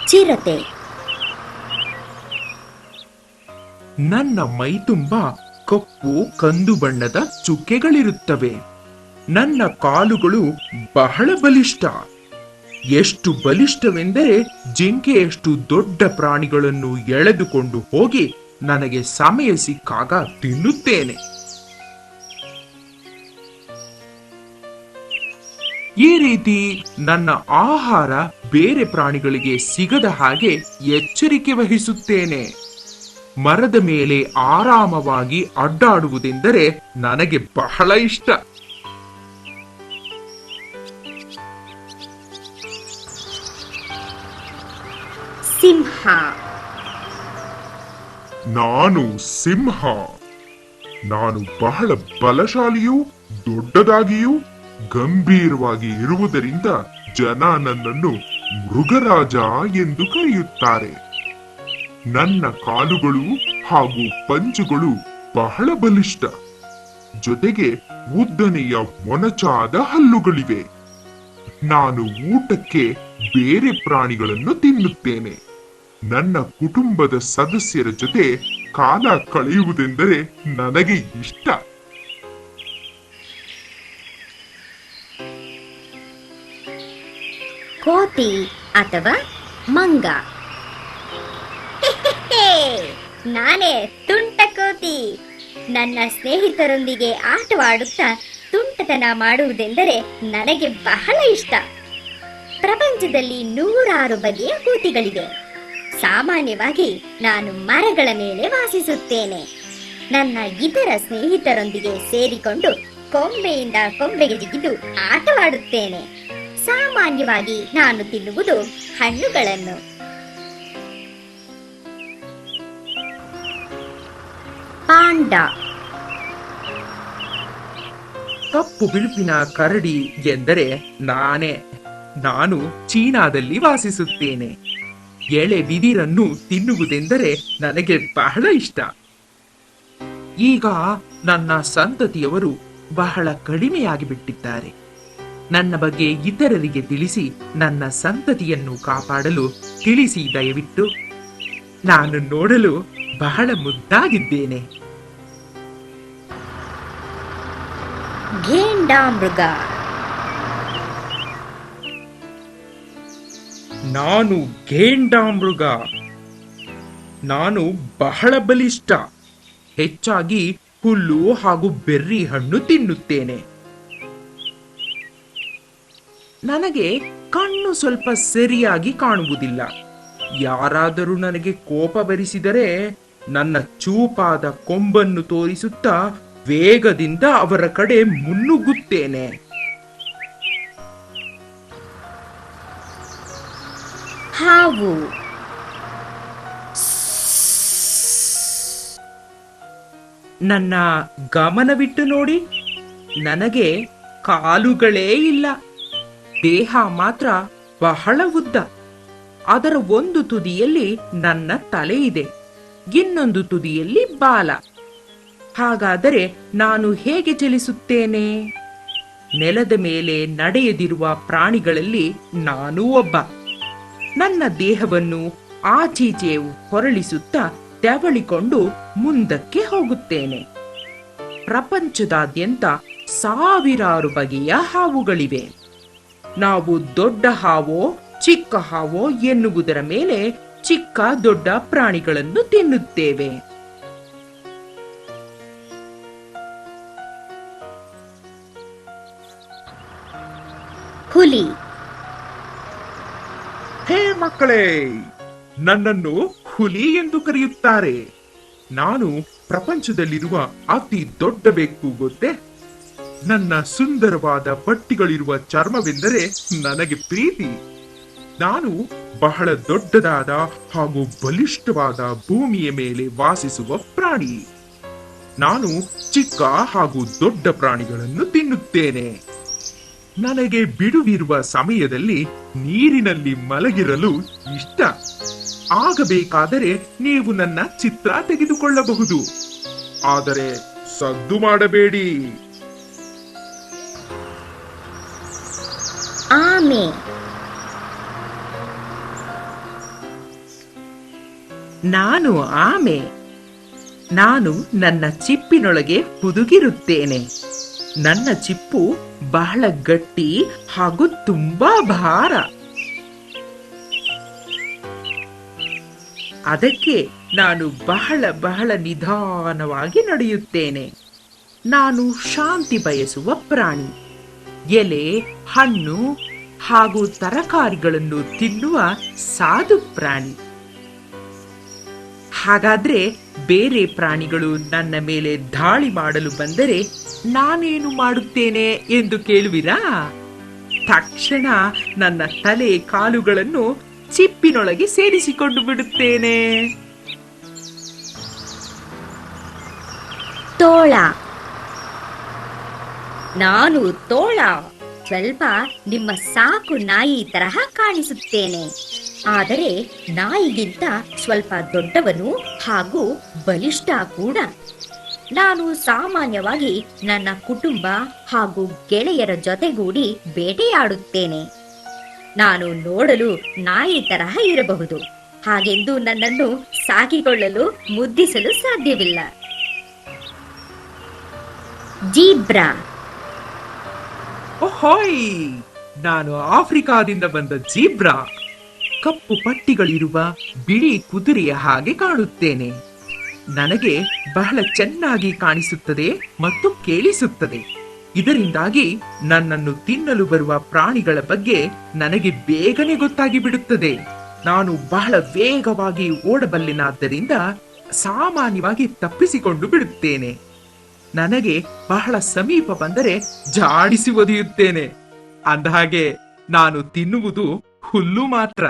ಚಿರತೆ. ನನ್ನ ಮೈ ತುಂಬ ಕಪ್ಪು ಕಂದು ಬಣ್ಣದ ಚುಕ್ಕೆಗಳಿರುತ್ತವೆ. ನನ್ನ ಕಾಲುಗಳು ಬಹಳ ಬಲಿಷ್ಠ. ಎಷ್ಟು ಬಲಿಷ್ಠವೆಂದರೆ ಜಿಂಕೆಯಷ್ಟು ದೊಡ್ಡ ಪ್ರಾಣಿಗಳನ್ನು ಎಳೆದುಕೊಂಡು ಹೋಗಿ ನನಗೆ ಸಮಯ ಸಿಕ್ಕಾಗ ತಿನ್ನುತ್ತೇನೆ. ಈ ರೀತಿ ನನ್ನ ಆಹಾರ ಬೇರೆ ಪ್ರಾಣಿಗಳಿಗೆ ಸಿಗದ ಹಾಗೆ ಎಚ್ಚರಿಕೆ ವಹಿಸುತ್ತೇನೆ. ಮರದ ಮೇಲೆ ಆರಾಮವಾಗಿ ಅಡ್ಡಾಡುವುದೆಂದರೆ ನನಗೆ ಬಹಳ ಇಷ್ಟ. ಸಿಂಹ. ನಾನು ಸಿಂಹ. ನಾನು ಬಹಳ ಬಲಶಾಲಿಯೂ ದೊಡ್ಡದಾಗಿಯೂ ಗಂಭೀರವಾಗಿ ಇರುವುದರಿಂದ ಜನ ನನ್ನನ್ನು ಮೃಗರಾಜ ಎಂದು ಕರೆಯುತ್ತಾರೆ. ನನ್ನ ಕಾಲುಗಳು ಹಾಗೂ ಪಂಜುಗಳು ಬಹಳ ಬಲಿಷ್ಠ. ಜೊತೆಗೆ ಉದ್ದನೆಯ ಮೊನಚಾದ ಹಲ್ಲುಗಳಿವೆ. ನಾನು ಊಟಕ್ಕೆ ಬೇರೆ ಪ್ರಾಣಿಗಳನ್ನು ತಿನ್ನುತ್ತೇನೆ. ನನ್ನ ಕುಟುಂಬದ ಸದಸ್ಯರ ಜೊತೆ ಕಾಲ ಕಳೆಯುವುದೆಂದರೆ ನನಗೆ ಇಷ್ಟ. ಕೋತಿ ಅಥವಾ ಮಂಗ. ನಾನೇ ತುಂಟ ಕೋತಿ. ನನ್ನ ಸ್ನೇಹಿತರೊಂದಿಗೆ ಆಟವಾಡುತ್ತಾ ತುಂಟತನ ಮಾಡುವುದೆಂದರೆ ನನಗೆ ಬಹಳ ಇಷ್ಟ. ಪ್ರಪಂಚದಲ್ಲಿ 100 ಬಗೆಯ ಕೋತಿಗಳಿವೆ. ಸಾಮಾನ್ಯವಾಗಿ ನಾನು ಮರಗಳ ಮೇಲೆ ವಾಸಿಸುತ್ತೇನೆ. ನನ್ನ ಇತರ ಸ್ನೇಹಿತರೊಂದಿಗೆ ಸೇರಿಕೊಂಡು ಕೊಂಬೆಯಿಂದ ಕೊಂಬೆಗೆ ಜಿಗಿದು ಆಟವಾಡುತ್ತೇನೆ. ಸಾಮಾನ್ಯವಾಗಿ ನಾನು ತಿನ್ನುವುದು ಹಣ್ಣುಗಳನ್ನು. ಪಾಂಡ. ಕಪ್ಪು ಬಿಳುಪಿನ ಕರಡಿ ಎಂದರೆ ನಾನೇ. ನಾನು ಚೀನಾದಲ್ಲಿ ವಾಸಿಸುತ್ತೇನೆ. ಎಳೆ ಬಿದಿರನ್ನು ತಿನ್ನುವುದೆಂದರೆ ನನಗೆ ಬಹಳ ಇಷ್ಟ. ಈಗ ನನ್ನ ಸಂತತಿಯವರು ಬಹಳ ಕಡಿಮೆಯಾಗಿ ಬಿಟ್ಟಿದ್ದಾರೆ. ನನ್ನ ಬಗ್ಗೆ ಇತರರಿಗೆ ತಿಳಿಸಿ ನನ್ನ ಸಂತತಿಯನ್ನು ಕಾಪಾಡಲು ತಿಳಿಸಿ ದಯವಿಟ್ಟು. ನಾನು ನೋಡಲು ಬಹಳ ಮುದ್ದಾಗಿದ್ದೇನೆ. ಘೇಂಡಾಮೃಗ. ನಾನು ಘೇಂಡಾಮೃಗ. ನಾನು ಬಹಳ ಬಲಿಷ್ಠ. ಹೆಚ್ಚಾಗಿ ಹುಲ್ಲು ಹಾಗೂ ಬೆರ್ರಿ ಹಣ್ಣು ತಿನ್ನುತ್ತೇನೆ. ನನಗೆ ಕಣ್ಣು ಸ್ವಲ್ಪ ಸರಿಯಾಗಿ ಕಾಣುವುದಿಲ್ಲ. ಯಾರಾದರೂ ನನಗೆ ಕೋಪ ಬರಿಸಿದರೆ ನನ್ನ ಚೂಪಾದ ಕೊಂಬನ್ನು ತೋರಿಸುತ್ತಾ ವೇಗದಿಂದ ಅವರ ಕಡೆ ಮುನ್ನುಗ್ಗುತ್ತೇನೆ. ಹಾವು. ನನ್ನ ಗಮನವಿಟ್ಟು ನೋಡಿ. ನನಗೆ ಕಾಲುಗಳೇ ಇಲ್ಲ. ದೇಹ ಮಾತ್ರ ಬಹಳ ಉದ್ದ. ಅದರ ಒಂದು ತುದಿಯಲ್ಲಿ ನನ್ನ ತಲೆ ಇದೆ, ಇನ್ನೊಂದು ತುದಿಯಲ್ಲಿ ಬಾಲ. ಹಾಗಾದರೆ ನಾನು ಹೇಗೆ ಚಲಿಸುತ್ತೇನೆ? ನೆಲದ ಮೇಲೆ ನಡೆಯದಿರುವ ಪ್ರಾಣಿಗಳಲ್ಲಿ ನಾನೂ ಒಬ್ಬ. ನನ್ನ ದೇಹವನ್ನು ಆಚೀಚೆ ಹೊರಳಿಸುತ್ತಾ ತೆವಳಿಕೊಂಡು ಮುಂದಕ್ಕೆ ಹೋಗುತ್ತೇನೆ. ಪ್ರಪಂಚದಾದ್ಯಂತ ಸಾವಿರಾರು ಬಗೆಯ ಹಾವುಗಳಿವೆ. ನಾವು ದೊಡ್ಡ ಹಾವೋ ಚಿಕ್ಕ ಹಾವೋ ಎನ್ನುವುದರ ಮೇಲೆ ಚಿಕ್ಕ ದೊಡ್ಡ ಪ್ರಾಣಿಗಳನ್ನು ತಿನ್ನುತ್ತೇವೆ. ಹುಲಿ. ಹೇ ಮಕ್ಕಳೇ, ನನ್ನನ್ನು ಹುಲಿ ಎಂದು ಕರೆಯುತ್ತಾರೆ. ನಾನು ಪ್ರಪಂಚದಲ್ಲಿರುವ ಅತಿ ದೊಡ್ಡ ಬೆಕ್ಕು ಗೊತ್ತೇ? ನನ್ನ ಸುಂದರವಾದ ಪಟ್ಟಿಗಳಿರುವ ಚರ್ಮವೆಂದರೆ ನನಗೆ ಪ್ರೀತಿ. ನಾನು ಬಹಳ ದೊಡ್ಡದಾದ ಹಾಗೂ ಬಲಿಷ್ಠವಾದ ಭೂಮಿಯ ಮೇಲೆ ವಾಸಿಸುವ ಪ್ರಾಣಿ. ನಾನು ಚಿಕ್ಕ ಹಾಗೂ ದೊಡ್ಡ ಪ್ರಾಣಿಗಳನ್ನು ತಿನ್ನುತ್ತೇನೆ. ನನಗೆ ಬಿಡುವಿರುವ ಸಮಯದಲ್ಲಿ ನೀರಿನಲ್ಲಿ ಮಲಗಿರಲು ಇಷ್ಟ. ಆಗಬೇಕಾದರೆ ನೀವು ನನ್ನ ಚಿತ್ರ ತೆಗೆದುಕೊಳ್ಳಬಹುದು, ಆದರೆ ಸದ್ದು ಮಾಡಬೇಡಿ. ಆಮೆ. ನಾನು ಆಮೆ. ನಾನು ನನ್ನ ಚಿಪ್ಪಿನೊಳಗೆ ಹುದುಗಿರುತ್ತೇನೆ. ನನ್ನ ಚಿಪ್ಪು ಬಹಳ ಗಟ್ಟಿ ಹಾಗೂ ತುಂಬಾ ಭಾರ. ಅದಕ್ಕೆ ನಾನು ಬಹಳ ಬಹಳ ನಿಧಾನವಾಗಿ ನಡೆಯುತ್ತೇನೆ. ನಾನು ಶಾಂತಿ ಬಯಸುವ ಪ್ರಾಣಿ. ಎಲೆ, ಹಣ್ಣು ಹಾಗೂ ತರಕಾರಿಗಳನ್ನು ತಿನ್ನುವ ಸಾಧು ಪ್ರಾಣಿ. ಹಾಗಾದ್ರೆ ಬೇರೆ ಪ್ರಾಣಿಗಳು ನನ್ನ ಮೇಲೆ ದಾಳಿ ಮಾಡಲು ಬಂದರೆ ನಾನೇನು ಮಾಡುತ್ತೇನೆ ಎಂದು ಕೇಳುವಿರಾ? ತಕ್ಷಣ ನನ್ನ ತಲೆ ಕಾಲುಗಳನ್ನು ಚಿಪ್ಪಿನೊಳಗೆ ಸೇರಿಸಿಕೊಂಡು ಬಿಡುತ್ತೇನೆ. ತೋಳ. ನಾನು ತೋಳ. ಸ್ವಲ್ಪ ನಿಮ್ಮ ಸಾಕು ನಾಯಿ ತರಹ ಕಾಣಿಸುತ್ತೇನೆ. ಆದರೆ ನಾಯಿಗಿಂತ ಸ್ವಲ್ಪ ದೊಡ್ಡವನು ಹಾಗೂ ಬಲಿಷ್ಠ ಕೂಡ. ನಾನು ಸಾಮಾನ್ಯವಾಗಿ ನನ್ನ ಕುಟುಂಬ ಹಾಗೂ ಗೆಳೆಯರ ಜೊತೆಗೂಡಿ ಬೇಟೆಯಾಡುತ್ತೇನೆ. ನಾನು ನೋಡಲು ನಾಯಿ ತರಹ ಇರಬಹುದು, ಹಾಗೆಂದು ನನ್ನನ್ನು ಸಾಕಿಕೊಳ್ಳಲು ಮುದ್ದಿಸಲು ಸಾಧ್ಯವಿಲ್ಲ. ಜೀಬ್ರಾ. ಓಹೋಯ್, ನಾನು ಆಫ್ರಿಕಾದಿಂದ ಬಂದ ಜೀಬ್ರಾ. ಕಪ್ಪು ಪಟ್ಟಿಗಳಿರುವ ಬಿಳಿ ಕುದುರೆಯ ಹಾಗೆ ಕಾಣುತ್ತೇನೆ. ನನಗೆ ಬಹಳ ಚೆನ್ನಾಗಿ ಕಾಣಿಸುತ್ತದೆ ಮತ್ತು ಕೇಳಿಸುತ್ತದೆ. ಇದರಿಂದಾಗಿ ನನ್ನನ್ನು ತಿನ್ನಲು ಬರುವ ಪ್ರಾಣಿಗಳ ಬಗ್ಗೆ ನನಗೆ ಬೇಗನೆ ಗೊತ್ತಾಗಿ ಬಿಡುತ್ತದೆ. ನಾನು ಬಹಳ ವೇಗವಾಗಿ ಓಡಬಲ್ಲೆನಾದ್ದರಿಂದ ಸಾಮಾನ್ಯವಾಗಿ ತಪ್ಪಿಸಿಕೊಂಡು ಬಿಡುತ್ತೇನೆ. ನನಗೆ ಬಹಳ ಸಮೀಪ ಬಂದರೆ ಜಾಡಿಸಿ ಒದೆಯುತ್ತೇನೆ. ಅಂದಹಾಗೆ ನಾನು ತಿನ್ನುವುದು ಹುಲ್ಲು ಮಾತ್ರ.